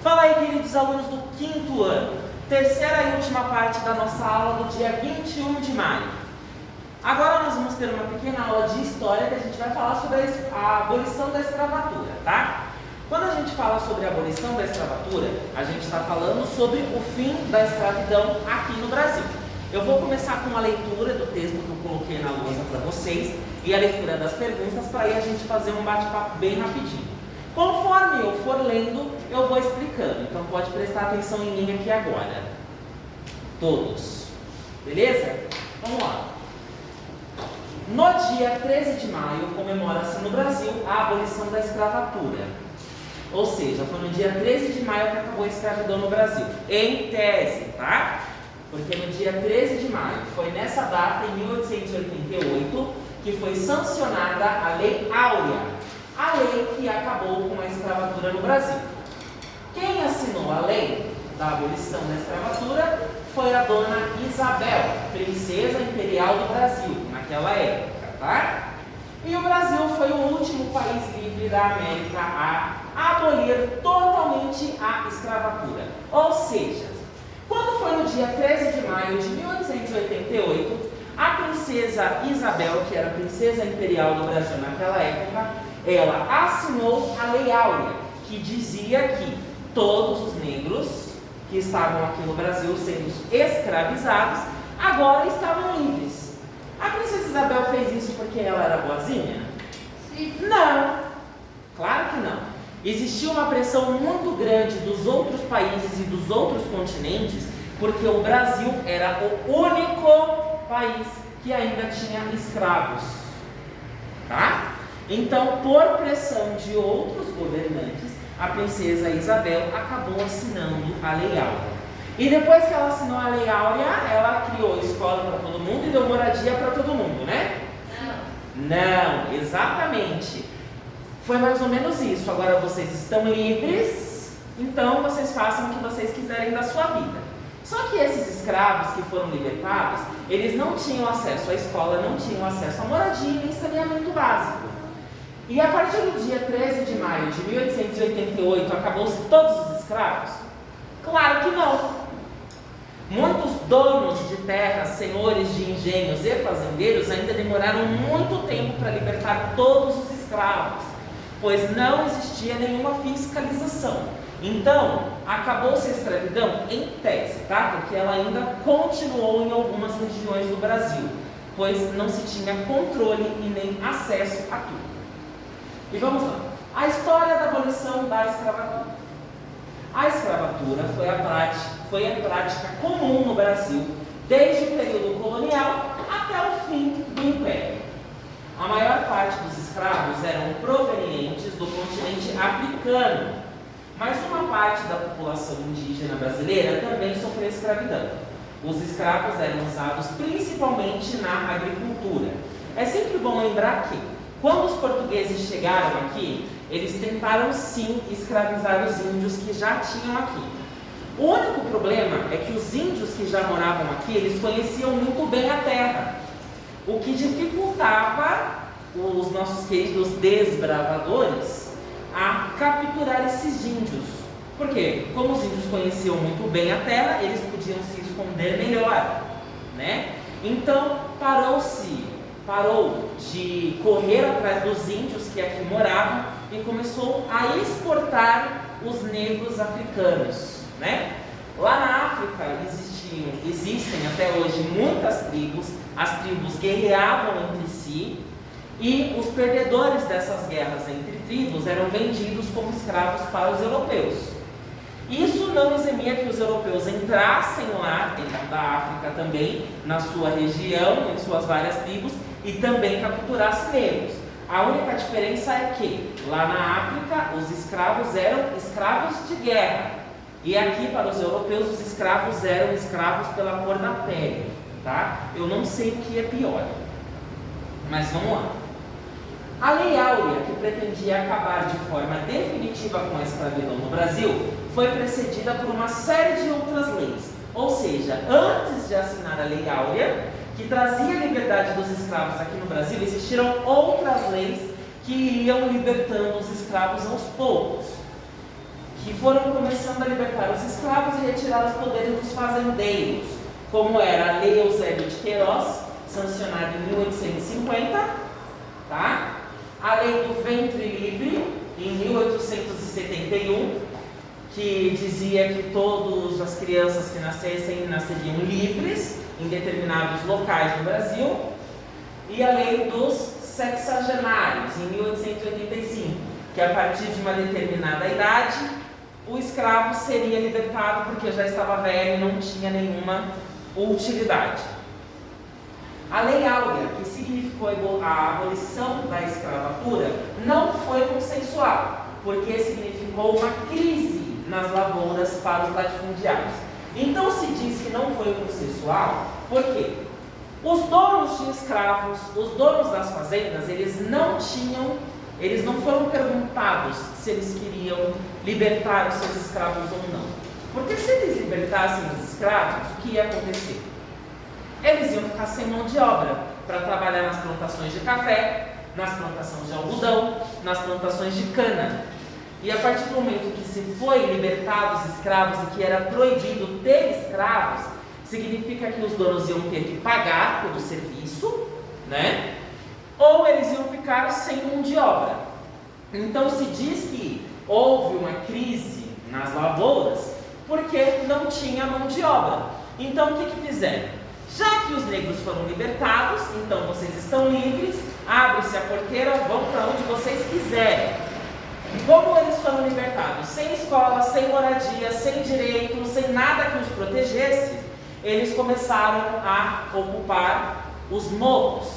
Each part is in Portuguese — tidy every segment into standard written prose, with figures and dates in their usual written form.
Fala aí, queridos alunos do 5º ano, terceira e última parte da nossa aula do dia 21 de maio. Agora nós vamos ter uma pequena aula de história que a gente vai falar sobre a abolição da escravatura, tá? Quando a gente fala sobre a abolição da escravatura, a gente está falando sobre o fim da escravidão aqui no Brasil. Eu vou começar com a leitura do texto que eu coloquei na lousa para vocês e a leitura das perguntas para aí a gente fazer um bate-papo bem rapidinho. Conforme eu for lendo, eu vou explicando, então pode prestar atenção em mim aqui agora. Todos. Beleza? Vamos lá. No dia 13 de maio, comemora-se no Brasil a abolição da escravatura. Ou seja, foi no dia 13 de maio que acabou a escravidão no Brasil. Em tese, tá? Porque no dia 13 de maio, foi nessa data, em 1888, que foi sancionada a Lei Áurea, a lei que acabou com a escravatura no Brasil. Quem assinou a lei da abolição da escravatura foi a dona Isabel, princesa imperial do Brasil, naquela época, tá? E o Brasil foi o último país livre da América a abolir totalmente a escravatura. Ou seja, quando foi no dia 13 de maio de 1888, a princesa Isabel, que era a princesa imperial do Brasil naquela época, ela assinou a Lei Áurea, que dizia que todos os negros que estavam aqui no Brasil sendo escravizados, agora estavam livres. A princesa Isabel fez isso porque ela era boazinha? Sim. Não, claro que não. Existia uma pressão muito grande dos outros países e dos outros continentes, porque o Brasil era o único país que ainda tinha escravos, tá? Então, por pressão de outros governantes, a princesa Isabel acabou assinando a Lei Áurea. E depois que ela assinou a Lei Áurea, ela criou escola para todo mundo e deu moradia para todo mundo, né? Não, exatamente. Foi mais ou menos isso. Agora vocês estão livres, então vocês façam o que vocês quiserem da sua vida. Só que esses escravos que foram libertados, eles não tinham acesso à escola, não tinham acesso à moradia nem saneamento básico. E a partir do dia 13 de maio de 1888, acabou-se todos os escravos? Claro que não. Muitos donos de terras, senhores de engenhos e fazendeiros ainda demoraram muito tempo para libertar todos os escravos, pois não existia nenhuma fiscalização. Então, acabou-se a escravidão em tese, tá? Porque ela ainda continuou em algumas regiões do Brasil, pois não se tinha controle e nem acesso a tudo. E vamos lá. A história da abolição da escravatura. A escravatura foi a prática comum no Brasil desde o período colonial até o fim do Império. A maior parte dos escravos eram provenientes do continente africano, mas uma parte da população indígena brasileira também sofreu escravidão. Os escravos eram usados principalmente na agricultura. É sempre bom lembrar que, quando os portugueses chegaram aqui, eles tentaram sim escravizar os índios que já tinham aqui. O único problema é que os índios que já moravam aqui, eles conheciam muito bem a terra, o que dificultava os nossos queridos desbravadores a capturar esses índios. Por quê? Como os índios conheciam muito bem a terra, eles podiam se esconder melhor, né? Então parou de correr atrás dos índios que aqui moravam e começou a exportar os negros africanos, né? Lá na África existem até hoje muitas tribos, as tribos guerreavam entre si e os perdedores dessas guerras entre tribos eram vendidos como escravos para os europeus. Isso não eximia que os europeus entrassem lá dentro da África também, na sua região, em suas várias tribos, e também capturassem negros. A única diferença é que, lá na África, os escravos eram escravos de guerra. E aqui, para os europeus, os escravos eram escravos pela cor da pele, tá? Eu não sei o que é pior, mas vamos lá. A Lei Áurea, que pretendia acabar de forma definitiva com a escravidão no Brasil, foi precedida por uma série de outras leis. Ou seja, antes de assinar a Lei Áurea, que trazia a liberdade dos escravos aqui no Brasil, existiram outras leis que iriam libertando os escravos aos poucos. que foram começando a libertar os escravos e retirar os poderes dos fazendeiros, como era a Lei Eusébio de Queiroz, sancionada em 1850, tá? A Lei do Ventre Livre, em 1871, que dizia que todas as crianças que nascessem nasceriam livres em determinados locais do Brasil, e a Lei dos Sexagenários, em 1885, que a partir de uma determinada idade, o escravo seria libertado porque já estava velho e não tinha nenhuma utilidade. A Lei Áurea, que significou a abolição da escravatura, não foi consensual, porque significou uma crise nas lavouras para os latifundiários. Então se diz que não foi consensual, por quê? Os donos de escravos, os donos das fazendas, eles não foram perguntados se eles queriam libertar os seus escravos ou não. Porque se eles libertassem os escravos, o que ia acontecer? Eles iam ficar sem mão de obra para trabalhar nas plantações de café, nas plantações de algodão, nas plantações de cana. E a partir do momento que se foi libertados os escravos e que era proibido ter escravos, significa que os donos iam ter que pagar pelo serviço, né? Ou eles iam ficar sem mão de obra. Então se diz que houve uma crise nas lavouras porque não tinha mão de obra. Então o que fizeram? Já que os negros foram libertados, então vocês estão livres, abre-se a porteira, vão para onde vocês quiserem. E como eles foram libertados? Sem escola, sem moradia, sem direito, sem nada que os protegesse, eles começaram a ocupar os morros,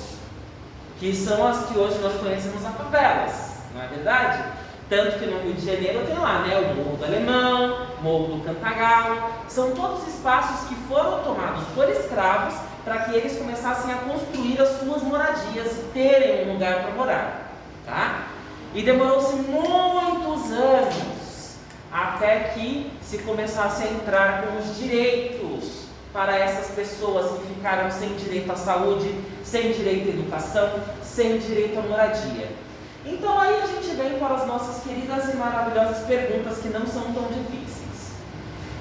que são as que hoje nós conhecemos as favelas, não é verdade? Tanto que no Rio de Janeiro tem lá, né, o Morro do Alemão, Morro do Cantagalo, são todos espaços que foram tomados por escravos para que eles começassem a construir as suas moradias e terem um lugar para morar, tá? E demorou-se muitos anos até que se começasse a entrar com os direitos para essas pessoas que ficaram sem direito à saúde, sem direito à educação, sem direito à moradia. Então aí a gente vem para as nossas queridas e maravilhosas perguntas que não são tão difíceis.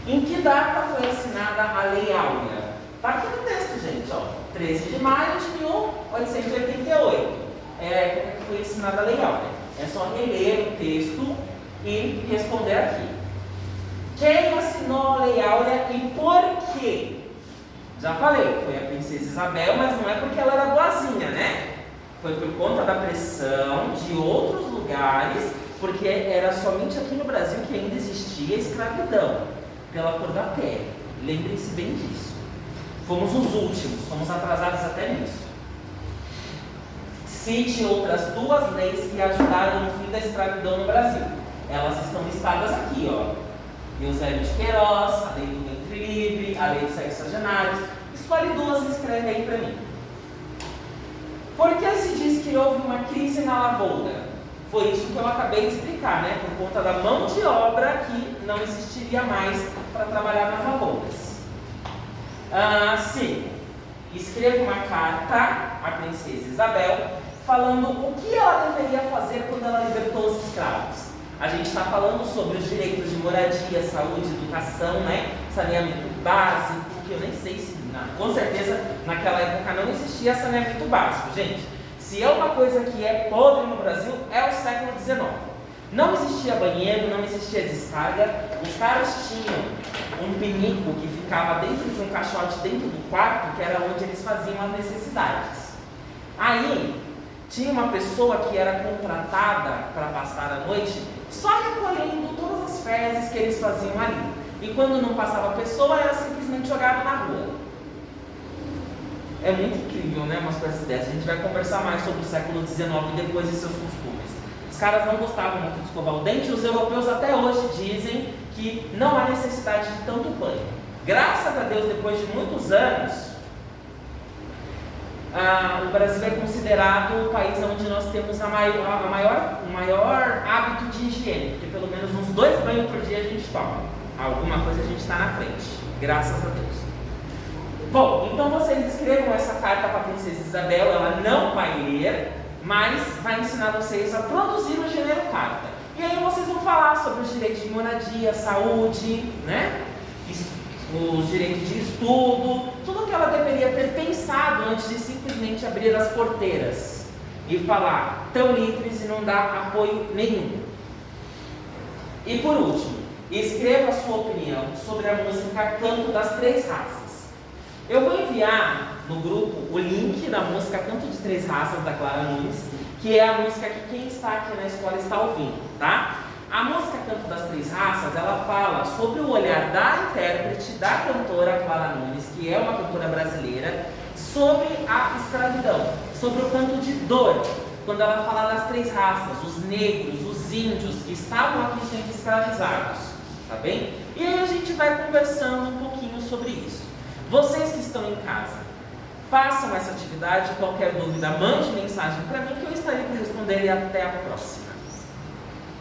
Em que data foi assinada a Lei Áurea? Está aqui no texto, gente, ó. 13 de maio de 1888. É que foi assinada a Lei Áurea. É só reler o texto e responder aqui. Quem assinou a Lei Áurea e por quê? Já falei, foi a princesa Isabel, mas não é porque ela era boazinha, né? Foi por conta da pressão de outros lugares, porque era somente aqui no Brasil que ainda existia escravidão, pela cor da pele. Lembrem-se bem disso. Fomos os últimos, fomos atrasados até nisso. Cite outras duas leis que ajudaram no fim da escravidão no Brasil. Elas estão listadas aqui, ó. Eusébio de Queiroz, a Lei do Ventre Livre, a Lei dos Sexagenários. Escolhe duas e escreve aí para mim. Por que se diz que houve uma crise na lavoura? Foi isso que eu acabei de explicar, né? Por conta da mão de obra que não existiria mais para trabalhar nas lavouras. Sim, escreva uma carta à princesa Isabel falando o que ela deveria fazer quando ela libertou os escravos. A gente está falando sobre os direitos de moradia, saúde, educação, né? Saneamento básico, que eu nem sei se, com certeza, naquela época não existia saneamento básico, gente. Se é uma coisa que é podre no Brasil, é o século XIX. Não existia banheiro, não existia descarga. Os caras tinham um pinico que ficava dentro de um caixote dentro do quarto, que era onde eles faziam as necessidades. Aí, tinha uma pessoa que era contratada para passar a noite só recolhendo todas as fezes que eles faziam ali. E quando não passava a pessoa, era simplesmente jogado na rua. É muito incrível, né, umas coisas dessas. A gente vai conversar mais sobre o século XIX e depois de seus costumes. Os caras não gostavam muito de escovar o dente, os europeus até hoje dizem que não há necessidade de tanto banho. Graças a Deus, depois de muitos anos, o Brasil é considerado o país onde nós temos o maior hábito de higiene, porque pelo menos uns 2 banhos por dia a gente toma. Alguma coisa a gente está na frente, graças a Deus. Bom, então vocês escrevam essa carta para a princesa Isabel, ela não vai ler, mas vai ensinar vocês a produzir o gênero carta. E aí vocês vão falar sobre os direitos de moradia, saúde, né? Os direitos de estudo, tudo que ela deveria ter pensado antes de simplesmente abrir as porteiras e falar tão livres e não dar apoio nenhum. E por último, escreva a sua opinião sobre a música Canto das Três Raças. Eu vou enviar no grupo o link da música Canto de Três Raças da Clara Nunes, que é a música que quem está aqui na escola está ouvindo, tá? A música Canto das Três Raças, ela fala sobre o olhar da intérprete, da cantora Clara Nunes, que é uma cantora brasileira, sobre a escravidão, sobre o canto de dor, quando ela fala das três raças, os negros, os índios que estavam aqui sendo escravizados, tá bem? E aí a gente vai conversando um pouquinho sobre isso. Vocês que estão em casa, façam essa atividade, qualquer dúvida, mande mensagem para mim que eu estarei para responder e até a próxima.